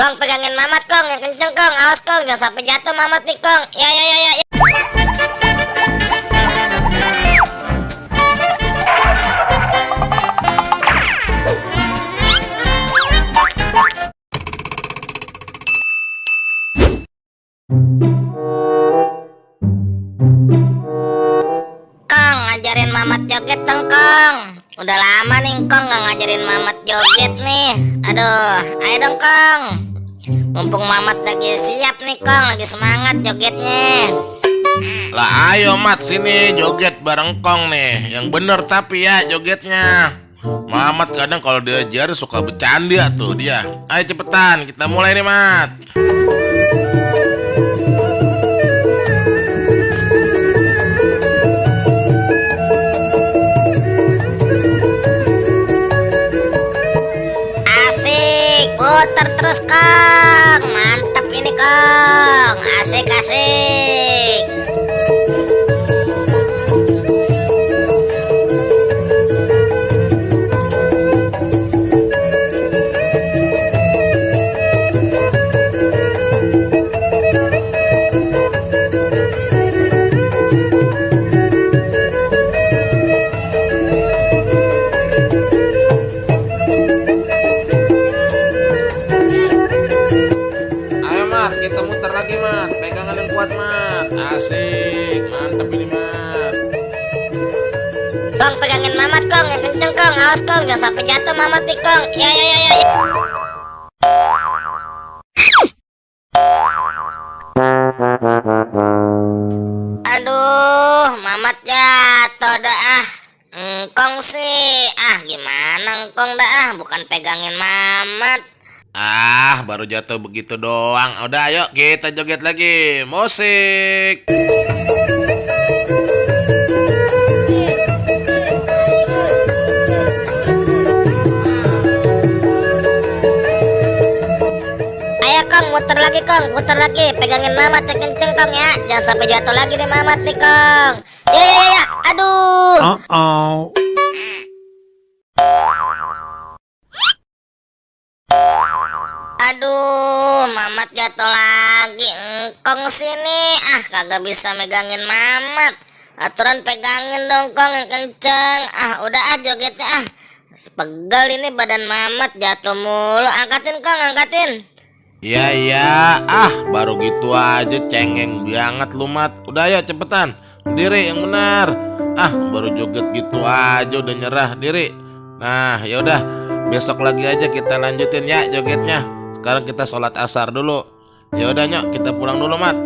Kong, pegangin Mamat Kong, yang kenceng Kong, awas Kong, jangan sampai jatuh Mamat nih Kong. Ya ya ya ya. Kong, ngajarin Mamat joget dong Kong. Udah lama nih Kong nggak ngajarin Mamat joget nih. Aduh, ayo dong Kong. Mumpung Mamat lagi siap nih Kong, lagi semangat jogetnya. Lah ayo Mat, sini joget bareng Kong nih. Yang bener tapi ya jogetnya. Mamat kadang kalau diajar suka bercanda tuh dia. Ayo cepetan, kita mulai nih Mat. Asik, putar terus Kong. Mantap ini Kong, asik asik. Ayo Mat, kita muter lagi Mat. Pegangan yang kuat Mat. Asik, mantap ini Mat. Kong, pegangin Mamat Kong, yang kenceng Kong, awas Kong, jangan sampai jatuh Mamat nih Kong. Ya ya ya ya. Ya. Aduh, Mamat jatuh dah ah. Engkong sih, gimana engkong dah ah, bukan pegangin Mamat. Ah, baru jatuh begitu doang. Udah ayo kita joget lagi. Musik. Ayo Kong, muter lagi Kong, putar lagi, pegangin Mamat yang kenceng Kong ya, jangan sampai jatuh lagi nih Mamat nih Kong. Ya ya ya ya, aduh. Aduh, Mamat jatuh lagi. Engkong sini, kagak bisa megangin Mamat. Aturan pegangin dong Kong yang kenceng. Udah jogetnya Pegel ini badan Mamat jatuh mulu. Angkatin Kong, angkatin. Iya, baru gitu aja cengeng banget lu Mat. Udah ayo cepetan. Diri yang benar. Baru joget gitu aja udah nyerah diri. Nah, ya udah. Besok lagi aja kita lanjutin ya jogetnya. Sekarang kita sholat asar dulu. Ya udah nyok, kita pulang dulu Mat.